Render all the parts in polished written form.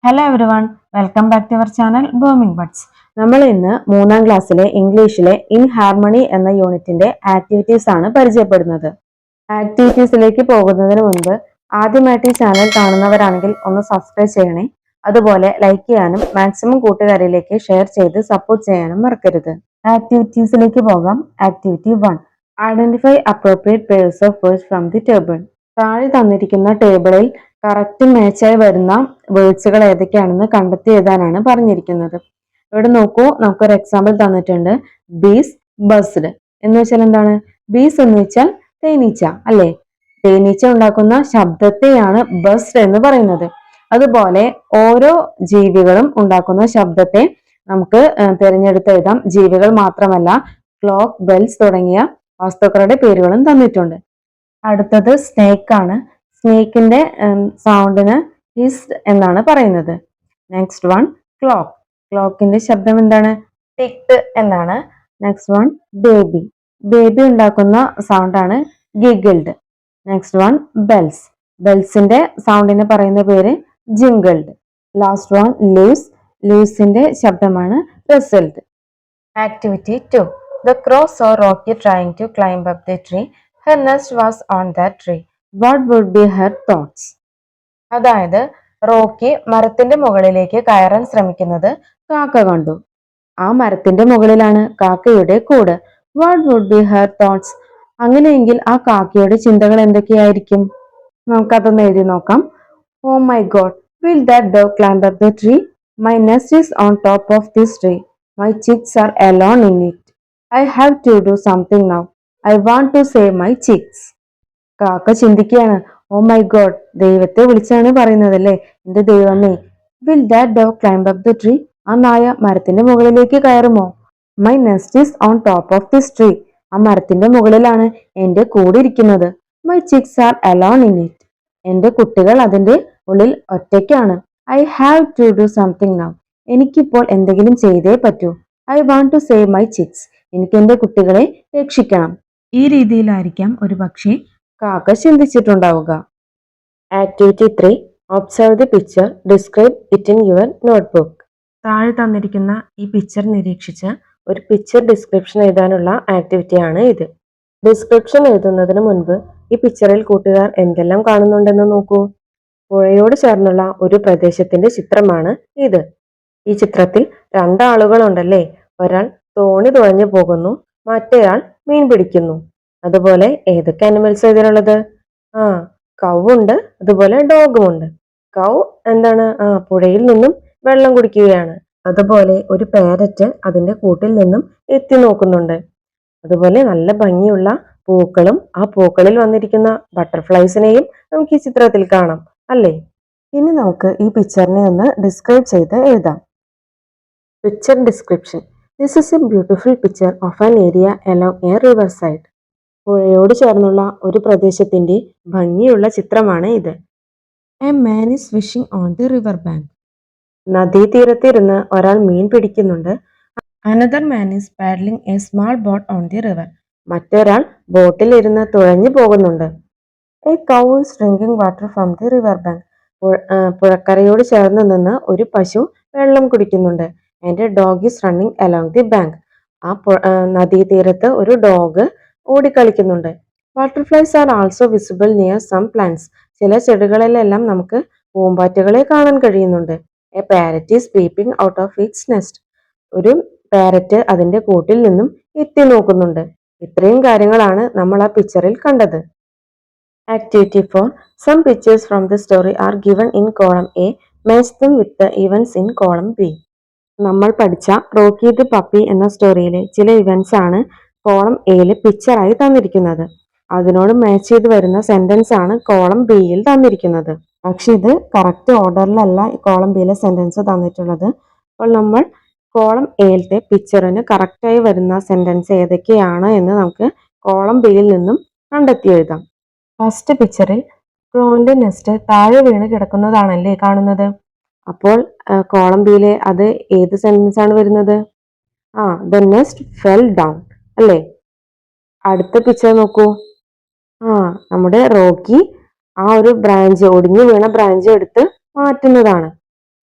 Hello everyone, welcome back to our channel booming buds. നമ്മൾ ഇന്ന് 3ാം ക്ലാസ്സിലെ ഇംഗ്ലീഷിലെ ഇൻ ഹാർമണി എന്ന യൂണിറ്റിന്റെ ആക്ടിവിറ്റീസ് ആണ് പരിചയപ്പെടുന്നത്. ആക്ടിവിറ്റീസിലേക്ക് പോകുന്നതിന് മുൻപ് ആദ്യമായിട്ട് ഈ ചാനൽ കാണുന്നവരാണെങ്കിൽ ഒന്ന് സബ്സ്ക്രൈബ് ചെയ്യണേ. അതുപോലെ ലൈക്ക് ചെയ്യാനും മാക്സിമം കൂട്ടുകാരിലേക്ക് ഷെയർ ചെയ്ത് സപ്പോർട്ട് ചെയ്യാനും മറക്കരുത്. ആക്ടിവിറ്റീസിലേക്ക് പോകാം. Activity 1, identify appropriate pairs of words from the table. താഴെ തന്നിരിക്കുന്ന ടേബിളിൽ കറക്റ്റ് മാച്ചായി വരുന്ന വേർഡ്സുകൾ ഏതൊക്കെയാണെന്ന് കണ്ടെത്തി എഴുതാനാണ് പറഞ്ഞിരിക്കുന്നത്. ഇവിടെ നോക്കൂ, നമുക്കൊരു എക്സാമ്പിൾ തന്നിട്ടുണ്ട്. ബീസ് ബസ്ഡ് എന്ന് വെച്ചാൽ എന്താണ്? ബീസ് എന്ന് വെച്ചാൽ തേനീച്ച അല്ലെ? തേനീച്ച ഉണ്ടാക്കുന്ന ശബ്ദത്തെയാണ് ബസ്ഡ് എന്ന് പറയുന്നത്. അതുപോലെ ഓരോ ജീവികളും ഉണ്ടാക്കുന്ന ശബ്ദത്തെ നമുക്ക് തിരഞ്ഞെടുത്ത് എഴുതാം. ജീവികൾ മാത്രമല്ല, ക്ലോക്ക്, ബെൽസ് തുടങ്ങിയ വസ്തുക്കളുടെ പേരുകളും തന്നിട്ടുണ്ട്. അടുത്തത് സ്നേക്ക് ആണ്. സ്നേക്കിന്റെ സൗണ്ടിന് ഹിസ് എന്നാണ് പറയുന്നത്. Next one clock. ക്ലോക്കിന്റെ ശബ്ദം എന്താണ്? ടിക്ക് എന്നാണ്. Next one baby. ബേബി ഉണ്ടാക്കുന്ന സൗണ്ടാണ് ഗിഗിൾഡ്. Next one bells. ബെൽസിന്റെ സൗണ്ടിന് പറയുന്ന പേര് ജിംഗിൾഡ്. Last one leaves. ലീവ്സിന്റെ ശബ്ദമാണ് rustled. Activity 2, The crow saw Rocky trying to climb up the tree. Her nest was on that tree. What would be her thoughts? അതായത് Rocky മരത്തിന്റെ മുകളിലേക്ക് കയറാൻ ശ്രമിക്കുന്നത് കാക്ക കണ്ടു. ആ മരത്തിന്റെ മുകളിലാണ് കാക്കയുടെ കൂട്. What would be her thoughts? അങ്ങനെയെങ്കിൽ ആ കാക്കയുടെ ചിന്തകൾ എന്തൊക്കെയായിരിക്കും? നമുക്കതൊന്ന് എഴുതി നോക്കാം. Oh my God, will that dog climb up the tree? My nest is on top of this tree. My chicks are alone in it. I have to do something now. I want to save my chicks. കാക്ക ചിന്തിക്കുകയാണ്, ഓ my God, ദൈവത്തെ വിളിച്ചാണ് പറയുന്നത് അല്ലേ? എന്റെ ദൈവമേ, will that dog climb up the tree? ആ നായ മരത്തിന്റെ മുകളിലേക്ക് കയറുമോ? My nest is on top of this tree. ആ മരത്തിന്റെ മുകളിലാണ് എന്റെ കൂടിരിക്കുന്നത്. My chicks are alone in it. എന്റെ കുട്ടികൾ അതിന്റെ ഉള്ളിൽ ഒറ്റയ്ക്കാണ്. I have to do something now. എനിക്കിപ്പോൾ എന്തെങ്കിലും ചെയ്തേ പറ്റൂ. I want to save my chicks. എനിക്ക് എന്റെ കുട്ടികളെ രക്ഷിക്കണം. ഈ രീതിയിലായിരിക്കാം ഒരു പക്ഷേ കാക്ക ചിന്തിച്ചിട്ടുണ്ടാവുക. Activity 3, observe the picture, describe it in your notebook. താഴെ തന്നിരിക്കുന്ന ഈ പിക്ചർ നിരീക്ഷിച്ച് ഒരു പിക്ചർ ഡിസ്ക്രിപ്ഷൻ എഴുതാനുള്ള ആക്ടിവിറ്റിയാണ് ഇത്. ഡിസ്ക്രിപ്ഷൻ എഴുതുന്നതിന് മുൻപ് ഈ പിക്ചറിൽ കൂട്ടുകാർ എന്തെല്ലാം കാണുന്നുണ്ടെന്ന് നോക്കൂ. പുഴയോട് ചേർന്നുള്ള ഒരു പ്രദേശത്തിന്റെ ചിത്രമാണ് ഇത്. ഈ ചിത്രത്തിൽ 2 ആളുകളുണ്ടല്ലേ? ഒരാൾ തോണി തുഴഞ്ഞു പോകുന്നു, മറ്റേയാൾ മീൻ പിടിക്കുന്നു. അതുപോലെ ഏതൊക്കെ അനിമൽസ് ഇതിലുള്ളത്? കൗ ഉണ്ട്, അതുപോലെ ഡോഗും ഉണ്ട്. കൗ എന്താണ്? പുഴയിൽ നിന്നും വെള്ളം കുടിക്കുകയാണ്. അതുപോലെ ഒരു പാരറ്റ് അതിന്റെ കൂട്ടിൽ നിന്നും എത്തി നോക്കുന്നുണ്ട്. അതുപോലെ നല്ല ഭംഗിയുള്ള പൂക്കളും ആ പൂക്കളിൽ വന്നിരിക്കുന്ന ബട്ടർഫ്ലൈസിനെയും നമുക്ക് ഈ ചിത്രത്തിൽ കാണാം അല്ലേ? ഇനി നമുക്ക് ഈ പിക്ചറിനെ ഒന്ന് ഡിസ്ക്രൈബ് ചെയ്ത് എഴുതാം. Picture description. This is a beautiful picture of an area along a riverside. പുഴയോട് ചേർന്നുള്ള ഒരു പ്രദേശത്തിന്റെ ഭംഗിയുള്ള ചിത്രമാണ് ഇത്. A man is fishing on the river bank. നദീതീരത്തിരുന്ന് ഒരാൾ മീൻ പിടിക്കുന്നുണ്ട്. Another man is paddling a small boat on the river. മറ്റൊരാൾ ബോട്ടിൽ ഇരുന്ന് തുഴഞ്ഞു പോകുന്നുണ്ട്. A cow is drinking water from the river bank. പുഴക്കരയോട് ചേർന്ന് നിന്ന് ഒരു പശു വെള്ളം കുടിക്കുന്നുണ്ട്. And A dog is running along the bank. ആ നദീതീരത്ത് ഒരു ഡോഗ് ഓടിക്കളിക്കുന്നുണ്ട്. Butterflies are also visible near some plants. ചില ചെടികളിലെല്ലാം നമുക്ക് പൂമ്പാറ്റകളെ കാണാൻ കഴിയുന്നുണ്ട്. A parrot is peeping out of its nest. ഒരു പാരറ്റ് അതിന്റെ കൂട്ടിൽ നിന്നും എത്തി നോക്കുന്നുണ്ട്. ഇത്രയും കാര്യങ്ങളാണ് നമ്മൾ ആ പിക്ചറിൽ കണ്ടത്. Activity 4, some pictures from the story are given in column A. Match them with the events in column B. നമ്മൾ പഠിച്ച റോക്കി ദി പപ്പി എന്ന സ്റ്റോറിയിലെ ചില ഇവന്റ്സ് ആണ് കോളം എയിൽ പിക്ചറായി തന്നിരിക്കുന്നത്. അതിനോട് മാച്ച് ചെയ്ത് വരുന്ന സെന്റൻസ് ആണ് കോളം ബിയിൽ തന്നിരിക്കുന്നത്. പക്ഷെ ഇത് കറക്റ്റ് ഓർഡറിലല്ല കോളം ബിയിലെ സെന്റൻസ് തന്നിട്ടുള്ളത്. അപ്പോൾ നമ്മൾ കോളം എയിലത്തെ പിക്ചറിന് കറക്റ്റായി വരുന്ന സെന്റൻസ് ഏതൊക്കെയാണ് എന്ന് നമുക്ക് കോളം ബിയിൽ നിന്നും കണ്ടെത്തി എഴുതാം. ഫസ്റ്റ് പിക്ചറിൽ ക്രോന്റെ നെസ്റ്റ് താഴെ വീണ് കിടക്കുന്നതാണല്ലേ കാണുന്നത്. അപ്പോൾ കോളം ബിയിലെ അത് ഏത് സെന്റൻസ് ആണ് വരുന്നത്? ദ നെസ്റ്റ് ഫെൽ ഡൗൺ അല്ലേ? അടുത്ത പിക്ചർ നോക്കൂ. നമ്മുടെ റോക്കി ആ ഒരു ബ്രാഞ്ച്, ഒടിഞ്ഞു വീണ ബ്രാഞ്ച് എടുത്ത് മാറ്റുന്നതാണ്.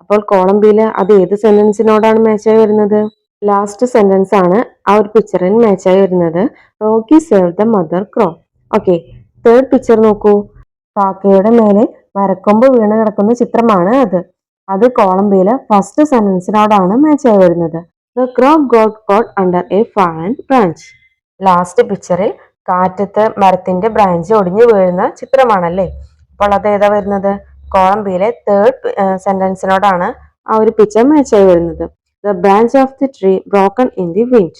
അപ്പോൾ കോളം ബിയിൽ അത് ഏത് സെന്റൻസിനോടാണ് മാച്ചായി വരുന്നത്? ലാസ്റ്റ് സെന്റൻസ് ആണ് ആ ഒരു പിക്ചറിന് മാച്ചായി വരുന്നത്. Rocky save the mother crow. Okay, third picture നോക്കൂ. കാക്കയുടെ മേലെ മരക്കൊമ്പ് വീണ് കിടക്കുന്ന ചിത്രമാണ് അത് കോളം ബിയില് ഫസ്റ്റ് സെന്റൻസിനോടാണ് മാച്ചായി വരുന്നത്. The crow got caught under a fallen branch. Last പിക്ചറിൽ കാറ്റത്ത് മരത്തിന്റെ ബ്രാഞ്ച് ഒടിഞ്ഞു വീഴുന്ന ചിത്രമാണല്ലേ. അപ്പോൾ അത് ഏതാ വരുന്നത്? കോളം ബിയിലെ തേർഡ് സെന്റൻസിനോടാണ് ആ ഒരു പിക്ചർ മാച്ചായി വരുന്നത്. The branch of the tree broken in the wind.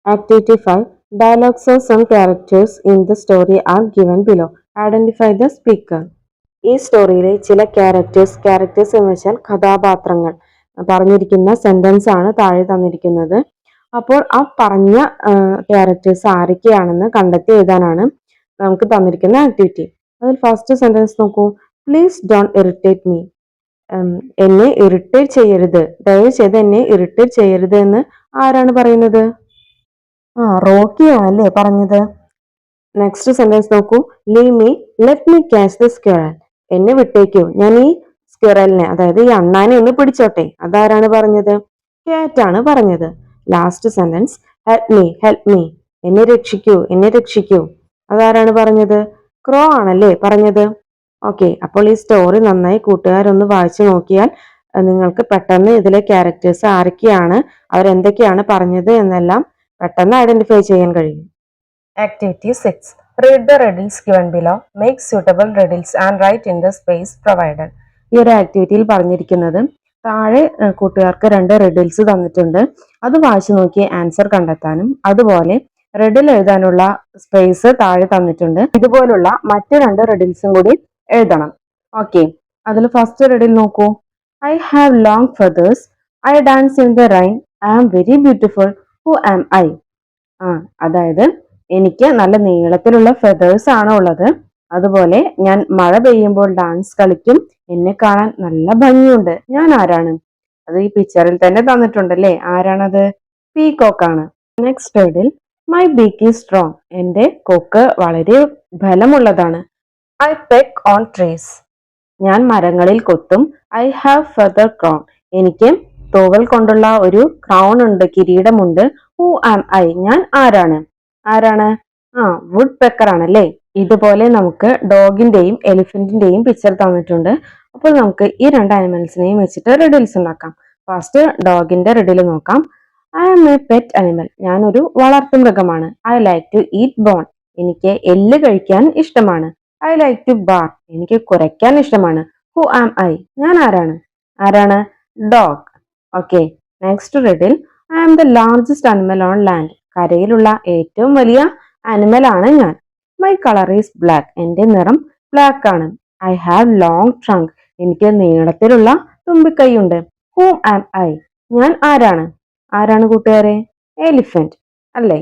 Activity 5. Dialogues of some characters in the story are given below. Identify the speaker. ഈ സ്റ്റോറിയിലെ ചില ക്യാരക്ടേഴ്സ് എന്ന് വെച്ചാൽ കഥാപാത്രങ്ങൾ പറഞ്ഞിരിക്കുന്ന സെന്റൻസ് ആണ് താഴെ തന്നിരിക്കുന്നത്. അപ്പോൾ ആ പറഞ്ഞ ക്യാരക്ടേഴ്സ് ആരൊക്കെയാണെന്ന് കണ്ടെത്തി എഴുതാനാണ് നമുക്ക് തന്നിരിക്കുന്ന ആക്ടിവിറ്റി. അതിൽ ഫസ്റ്റ് സെന്റൻസ് നോക്കൂ. Please don't irritate me. എന്നെ ഇറിറ്റേറ്റ് ചെയ്യരുത്, ദയവ് ചെയ്ത് എന്നെ ഇറിറ്റേറ്റ് ചെയ്യരുത് എന്ന് ആരാണ് പറയുന്നത്? റോക്കി ആണല്ലേ പറഞ്ഞത്. നെക്സ്റ്റ് സെന്റൻസ് നോക്കൂ. Leave me, let me catch the squirrel. എന്നെ വിട്ടേക്കൂ, ഞാൻ ഈ സ്ക്വിറലിനെ അതായത് ഈ അണ്ണാനെ ഒന്ന് പിടിച്ചോട്ടെ. അതാരാണ് പറഞ്ഞത്? കാറ്റ് ആണ് പറഞ്ഞത്. ലാസ്റ്റ് സെന്റൻസ് ഹെൽപ്പ് മീ, എന്നെ രക്ഷിക്കൂ, എന്നെ രക്ഷിക്കൂ. അതാരാണ് പറഞ്ഞത്? ക്രോ ആണല്ലേ പറഞ്ഞത്. ഓക്കെ, അപ്പോൾ ഈ സ്റ്റോറി നന്നായി കൂട്ടുകാരൊന്ന് വായിച്ചു നോക്കിയാൽ നിങ്ങൾക്ക് പെട്ടെന്ന് ഇതിലെ ക്യാരക്ടേഴ്സ് ആരൊക്കെയാണ്, അവരെന്തൊക്കെയാണ് പറഞ്ഞത് എന്നെല്ലാം പെട്ടെന്ന് ഐഡന്റിഫൈ ചെയ്യാൻ കഴിയും. Activity 6. Read the riddles given below, make suitable riddles and write in the space provided. ഈ ഒരു ആക്ടിവിറ്റിയിൽ പറഞ്ഞിരിക്കുന്നത് താഴെ കൂട്ടുകാർക്ക് 2 റിഡിൽസ് തന്നിട്ടുണ്ട്. അത് വായിച്ചു നോക്കി ആൻസർ കണ്ടെത്താനും അതുപോലെ റിഡിൽ എഴുതാനുള്ള സ്പേസ് താഴെ തന്നിട്ടുണ്ട്. ഇതുപോലുള്ള മറ്റു 2 റിഡിൽസും കൂടി എഴുതണം. ഓക്കെ, അതിൽ ഫസ്റ്റ് റിഡിൽ നോക്കൂ. I have long feathers, I dance in the rain, I am very beautiful, who am I? അതായത് എനിക്ക് നല്ല നീളത്തിലുള്ള ഫെദേഴ്സ് ആണ് ഉള്ളത്, അതുപോലെ ഞാൻ മഴ പെയ്യുമ്പോൾ ഡാൻസ് കളിക്കും, എന്നെ കാണാൻ നല്ല ഭംഗിയുണ്ട്, ഞാൻ ആരാണ്? അത് ഈ പിക്ചറിൽ തന്നെ തന്നിട്ടുണ്ടല്ലേ. ആരാണത്? പീകോക്ക് ആണ്. Next riddle. My beak is strong, എന്റെ കൊക്ക് വളരെ ബലമുള്ളതാണ്. ഐ പെക്ക് ഓൺ ട്രീസ്, ഞാൻ മരങ്ങളിൽ കൊത്തും. ഐ ഹാവ് ഫെദർ ക്രൗൺ, എനിക്ക് തൂവൽ കൊണ്ടുള്ള ഒരു ക്രൗൺ ഉണ്ട്, കിരീടമുണ്ട്. Who am I? ഞാൻ ആരാണ്? വുഡ് പെക്കർ ആണല്ലേ. ഇതുപോലെ നമുക്ക് ഡോഗിന്റെയും എലിഫന്റിന്റെയും പിക്ചർ തന്നിട്ടുണ്ട്. അപ്പോൾ നമുക്ക് ഈ 2 ആനിമൽസിനെയും വെച്ചിട്ട് റിഡിൽസ് ഉണ്ടാക്കാം. ഫസ്റ്റ് ഡോഗിന്റെ റിഡിൽ നോക്കാം. I am a pet animal, ഞാൻ ഒരു വളർത്തു മൃഗമാണ്. I like to eat bone, എനിക്ക് എല്ല് കഴിക്കാൻ ഇഷ്ടമാണ്. ഐ ലൈക്ക് ടു ബാർ, എനിക്ക് കുരയ്ക്കാൻ ഇഷ്ടമാണ്. Who am I? ഞാൻ ആരാണ്? Dog. Okay, next riddle. I am the largest animal on land, കരയിലുള്ള ഏറ്റവും വലിയ അനിമൽ ആണ് ഞാൻ. മൈ കളർ ഈസ് ബ്ലാക്ക്, എന്റെ നിറം ബ്ലാക്ക് ആണ്. ഐ ഹാവ് ലോങ് ട്രങ്ക്, എനിക്ക് നീളത്തിലുള്ള തുമ്പിക്കൈയുണ്ട്. Who am I? ഞാൻ ആരാണ് കൂട്ടുകാരെ? എലിഫന്റ് അല്ലേ.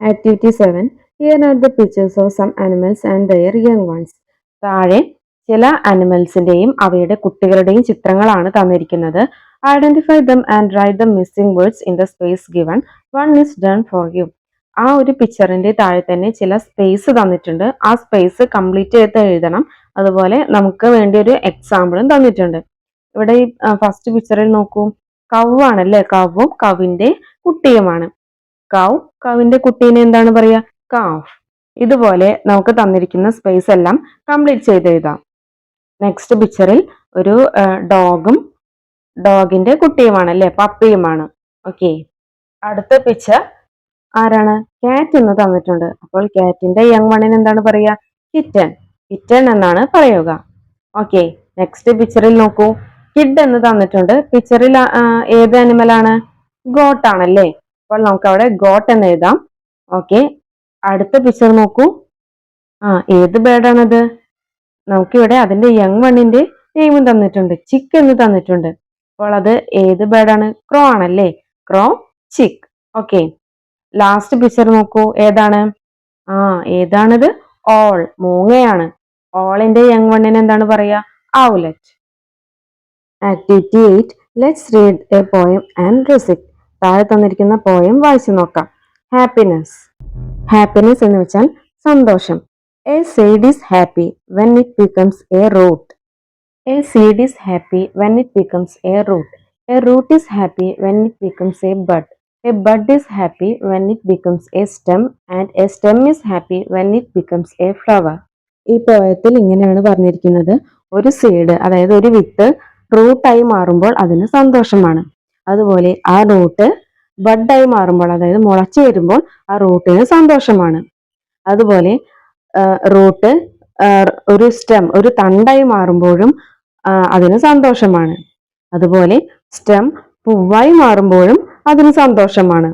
Activity 7. Here are the pictures of some animals and their young ones. താഴെ ചില ആനിമൽസിന്റെയും അവയുടെ കുട്ടികളുടെയും ചിത്രങ്ങളാണ് തന്നിരിക്കുന്നത്. Identify them and write the missing words in the space given. One is done for you. ആ ഒരു പിക്ചറിന്റെ താഴെ തന്നെ ചില സ്പേസ് തന്നിട്ടുണ്ട്. ആ സ്പേസ് കംപ്ലീറ്റ് ചെയ്ത് എഴുതണം. അതുപോലെ നമുക്ക് വേണ്ടി ഒരു എക്സാമ്പിളും തന്നിട്ടുണ്ട്. ഇവിടെ ഈ ഫസ്റ്റ് പിക്ചറിൽ നോക്കൂ. കൗവാണല്ലേ, കവും കവിന്റെ കുട്ടിയുമാണ്. കവിന്റെ കുട്ടീനെ എന്താണ് പറയാ? കാഫ്. ഇതുപോലെ നമുക്ക് തന്നിരിക്കുന്ന സ്പേസ് എല്ലാം കംപ്ലീറ്റ് ചെയ്ത് എഴുതാം. നെക്സ്റ്റ് പിക്ചറിൽ ഒരു ഡോഗും ഡോഗിന്റെ കുട്ടിയുമാണല്ലേ, പപ്പിയുമാണ്. ഓക്കെ, അടുത്ത പിക്ചർ ആരാണ്? കാറ്റ് എന്ന് തന്നിട്ടുണ്ട്. അപ്പോൾ കാറ്റിന്റെ യങ് വണ്ണിന് എന്താണ് പറയാ? കിറ്റൻ എന്നാണ് പറയുക. ഓക്കെ, നെക്സ്റ്റ് പിക്ചറിൽ നോക്കൂ. കിഡ് എന്ന് തന്നിട്ടുണ്ട്. പിക്ചറിൽ ഏത് അനിമലാണ്? ഗോട്ട് ആണല്ലേ. അപ്പോൾ നമുക്ക് അവിടെ ഗോട്ട് എന്ന് എഴുതാം. ഓക്കെ, അടുത്ത പിക്ചർ നോക്കൂ. ഏത് ബേർഡാണത്? നമുക്കിവിടെ അതിന്റെ യങ് വണ്ണിന്റെ നെയിമും തന്നിട്ടുണ്ട്. ചിക്ക് എന്ന് തന്നിട്ടുണ്ട്. അപ്പോൾ അത് ഏത് ബേർഡാണ്? ക്രോ ആണല്ലേ. Crow, chick. Okay, last picture നോക്കൂ. ഏതാണിത്? ഓൾ, മൂങ്ങയാണ്. ഓളിന്റെ യങ് വണ്ണിന് എന്താണ് പറയാ? Owlet. Activity 8. Let's read a poem and recite. താഴെ തന്നിരിക്കുന്ന പോയം വായിച്ചു നോക്കാം. ഹാപ്പിനെസ് എന്ന് വെച്ചാൽ സന്തോഷം. A seed is happy when it becomes a root. A seed is happy when it becomes a root. A root is happy when it becomes a bud. A bud is happy when it becomes a stem, and a stem is happy when it becomes a flower. ഈ പോയത്തിൽ ഇങ്ങനെയാണ് പറഞ്ഞിരിക്കുന്നത്, ഒരു seed അതായത് ഒരു വിത്ത് റൂട്ടായി മാറുമ്പോൾ അതിന് സന്തോഷമാണ്. അതുപോലെ ആ റൂട്ട് ബഡായി മാറുമ്പോൾ അതായത് മുളച്ചു വരുമ്പോൾ ആ റൂട്ടിന് സന്തോഷമാണ്. അതുപോലെ റൂട്ട് ഒരു സ്റ്റെം ഒരു തണ്ടായി മാറുമ്പോഴും അതിന് സന്തോഷമാണ്. അതുപോലെ സ്റ്റെം പൂവായി മാറുമ്പോഴും അതിന് സന്തോഷമാണ്.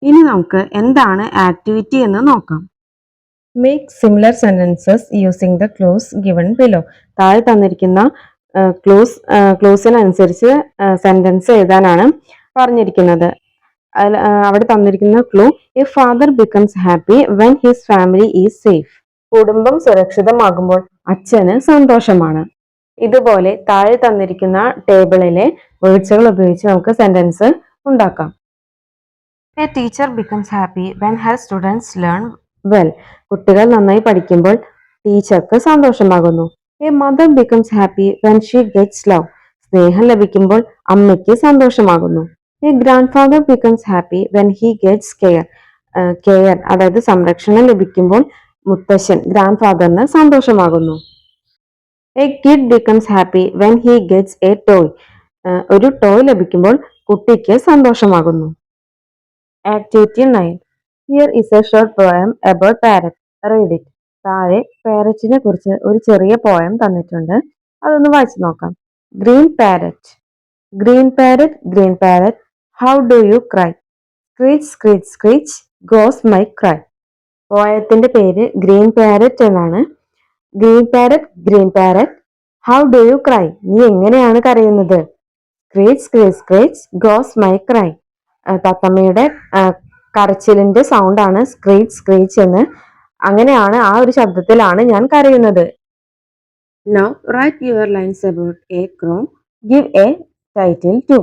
ഇനി നമുക്ക് എന്താണ് ആക്ടിവിറ്റി എന്ന് നോക്കാം. Make similar sentences using the clues given below. താഴെ തന്നിരിക്കുന്ന ക്ലൂസിനനുസരിച്ച് സെന്റൻസ് എഴുതാനാണ് പറഞ്ഞിരിക്കുന്നത്. അവിടെ തന്നിരിക്കുന്ന clue, A father becomes happy when his family is safe. കുടുംബം സുരക്ഷിതമാകുമ്പോൾ അച്ഛന് സന്തോഷമാണ്. ഇതുപോലെ താഴെ തന്നിരിക്കുന്ന ടേബിളിലെ വേർഡ്സുകൾ ഉപയോഗിച്ച് നമുക്ക് സെന്റൻസ് ഉണ്ടാക്കാം. A teacher becomes happy when her students learn well. കുട്ടികൾ നന്നായി പഠിക്കുമ്പോൾ ടീച്ചർക്ക് സന്തോഷമാകുന്നു. A mother becomes happy when she gets love. സ്നേഹം ലഭിക്കുമ്പോൾ അമ്മയ്ക്ക് സന്തോഷമാകുന്നു. A grandfather becomes happy when he gets care അതായത് സംരക്ഷണം ലഭിക്കുമ്പോൾ മുത്തശ്ശൻ ഗ്രാൻഡ് ഫാദറിന് സന്തോഷമാകുന്നു. A kid becomes happy when he gets a toy. ഒരു ടോയ് ലഭിക്കുമ്പോൾ കുട്ടിക്ക് സന്തോഷമാകുന്നു. Activity 9. Here is a short poem about parrot. Read it. താഴെ പാരറ്റിനെ കുറിച്ച് ഒരു ചെറിയ പോയം തന്നിട്ടുണ്ട്, അതൊന്ന് വായിച്ചു നോക്കാം. Green parrot. Green parrot, green parrot, how do you cry? Screech screech screech goes my cry. പോയത്തിന്റെ പേര് ഗ്രീൻ പാരറ്റ് എന്നാണ്. Green parrot, green parrot, how do you cry? നീ എങ്ങനെയാണ് കരയുന്നത്? Screech screech screech goes my cry. തത്തമ്മയുടെ കരച്ചിലിന്റെ sound ആണ് screech screech എന്ന്. അങ്ങനെയാണ്, ആ ഒരു ശബ്ദത്തിലാണ് ഞാൻ കരയുന്നത്. Now write your lines about a crow. Give a title to.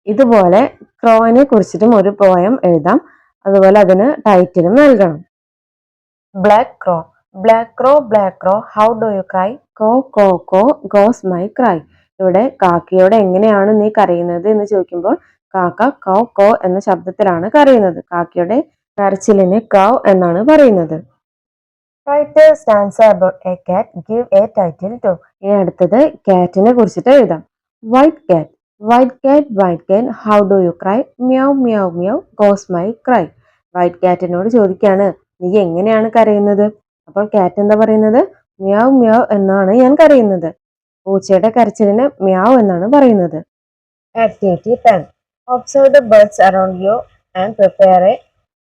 ഇതുപോലെ ക്രോയിനെ കുറിച്ചിട്ടും ഒരു പോയം എഴുതാം, അതുപോലെ അതിന് ടൈറ്റിലും നൽകണം. Black crow. Black crow, black crow, how do you cry? Caw caw caw goes my cry. ഇവിടെ കാക്കയോട് എങ്ങനെയാണ് നീ കരയുന്നത് എന്ന് ചോദിക്കുമ്പോൾ കാക്ക കൗ കോ എന്ന ശബ്ദത്തിലാണ് കരയുന്നത്. കാക്കയുടെ കരച്ചിലിന് കൗ എന്നാണ് പറയുന്നത്. Write a stanza about a cat. Give a title too. ഇനി അടുത്തത് കാറ്റിനെ കുറിച്ചിട്ട് എഴുതാം. White cat. White cat, white cat, how do you cry? Meow meow meow goes my cry. White കാറ്റിനോട് ചോദിക്കാണ്, നീ എങ്ങനെയാണ് കരയുന്നത്? അപ്പോൾ കാറ്റ് എന്താ പറയുന്നത്? മ്യാവ് മ്യാവ് എന്നാണ് ഞാൻ കരയുന്നത്. പൂച്ചയുടെ കരച്ചിലിന് മ്യാവ് എന്നാണ് പറയുന്നത്. Activity 10. Observe the birds around you and prepare a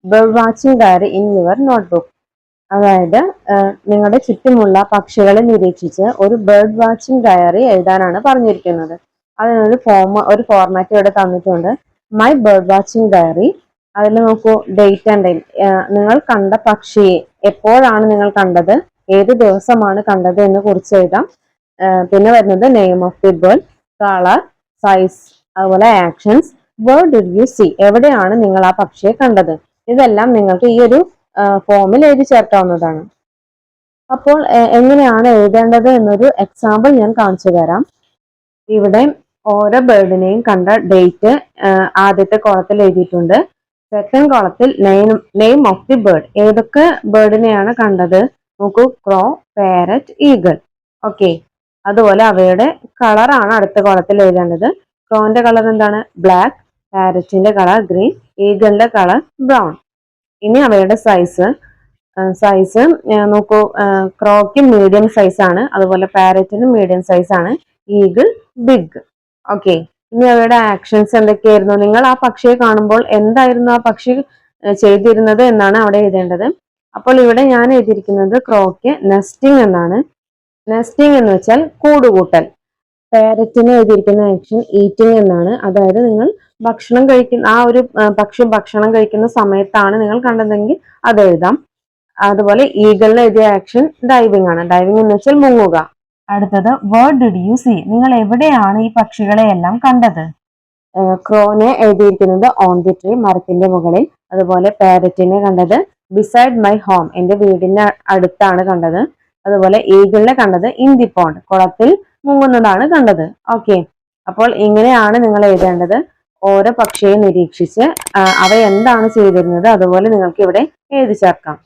bird watching diary in your notebook. അതായത് നിങ്ങളുടെ ചുറ്റുമുള്ള പക്ഷികളെ നിരീക്ഷിച്ച് ഒരു ബേർഡ് വാച്ചിങ് ഡയറി എഴുതാനാണ് പറഞ്ഞിരിക്കുന്നത്. അതിനൊരു ഫോർമാറ്റ് ഇവിടെ തന്നിട്ടുണ്ട്. My bird watching diary. അതിൽ നോക്കൂ, ഡേറ്റ് ആൻഡ് ടൈം. നിങ്ങൾ കണ്ട പക്ഷിയെ എപ്പോഴാണ് നിങ്ങൾ കണ്ടത്, ഏത് ദിവസമാണ് കണ്ടത് എന്ന് കുറിച്ച് എഴുതാം. പിന്നെ വരുന്നത് name of the bird, colour, size, അതുപോലെ actions, where did you see, എവിടെയാണ് നിങ്ങൾ ആ പക്ഷിയെ കണ്ടത്. ഇതെല്ലാം നിങ്ങൾക്ക് ഈ ഒരു ഫോമിൽ എഴുതി ചേർക്കാവുന്നതാണ്. അപ്പോൾ എങ്ങനെയാണ് എഴുതേണ്ടത് എന്നൊരു എക്സാമ്പിൾ ഞാൻ കാണിച്ചു തരാം. ഇവിടെ ഓരോ ബേർഡിനെയും കണ്ട ഡേറ്റ് ആദ്യത്തെ കോളത്തിൽ എഴുതിയിട്ടുണ്ട്. സെക്കൻഡ് കോളത്തിൽ നെയിം ഓഫ് ദി ബേർഡ്, ഏതൊക്കെ ബേർഡിനെയാണ് കണ്ടത് നോക്കൂ, ക്രോ, പാരറ്റ്, ഈഗിൾ. ഓക്കെ, അതുപോലെ അവയുടെ കളറാണ് അടുത്ത കോളത്തിൽ എഴുതേണ്ടത്. ക്രോന്റെ കളർ എന്താണ്? ബ്ലാക്ക്, പാരറ്റിന്റെ കളർ ഗ്രീൻ, ഈഗിളിന്റെ കളർ ബ്രൗൺ. ഇനി അവയുടെ സൈസ് നോക്കൂ, ക്രോക്ക് മീഡിയം സൈസ് ആണ്, അതുപോലെ പാരറ്റിന് മീഡിയം സൈസ് ആണ്, ഈഗിൾ ബിഗ്. ഓക്കെ, ഇനി അവയുടെ ആക്ഷൻസ് എന്തൊക്കെയായിരുന്നു? നിങ്ങൾ ആ പക്ഷിയെ കാണുമ്പോൾ എന്തായിരുന്നു ആ പക്ഷി ചെയ്തിരുന്നത് എന്നാണ് അവിടെ എഴുതേണ്ടത്. അപ്പോൾ ഇവിടെ ഞാൻ എഴുതിയിരിക്കുന്നത് ക്രോക്ക് നെസ്റ്റിംഗ് എന്നാണ്. നെസ്റ്റിംഗ് എന്ന് വെച്ചാൽ കൂടുകൂട്ടൽ. പാരറ്റിന് എഴുതിയിരിക്കുന്ന ആക്ഷൻ ഈറ്റിംഗ് എന്നാണ്. അതായത് നിങ്ങൾ ഭക്ഷണം കഴിക്കുന്ന ആ ഒരു പക്ഷി ഭക്ഷണം കഴിക്കുന്ന സമയത്താണ് നിങ്ങൾ കണ്ടതെങ്കിൽ അത് എഴുതാം. അതുപോലെ ഈഗിളിന് എഴുതിയ ആക്ഷൻ ഡൈവിംഗ് ആണ്. ഡൈവിംഗ് എന്ന് വെച്ചാൽ മുങ്ങുക. അടുത്തത് വേർ ഡിഡ് യു സീ, നിങ്ങൾ എവിടെയാണ് ഈ പക്ഷികളെ എല്ലാം കണ്ടത്? ക്രോനെ എഴുതിയിരിക്കുന്നത് ഓൺ ദി ട്രീ, മരത്തിന്റെ മുകളിൽ. അതുപോലെ പാരറ്റിനെ കണ്ടത് ബിസൈഡ് മൈ ഹോം, എന്റെ വീടിന്റെ അടുത്താണ് കണ്ടത്. അതുപോലെ ഈഗിളിനെ കണ്ടത് ഇൻ ദി പോണ്ട്, കുളത്തിൽ മുങ്ങുന്നതാണ് കണ്ടത്. ഓക്കെ, അപ്പോൾ ഇങ്ങനെയാണ് നിങ്ങൾ എഴുതേണ്ടത്. ഓരോ പക്ഷിയെ നിരീക്ഷിച്ച് അവ എന്താണ് ചെയ്തിരുന്നത് അതുപോലെ നിങ്ങൾക്ക് ഇവിടെ എഴുതി ചേർക്കാം.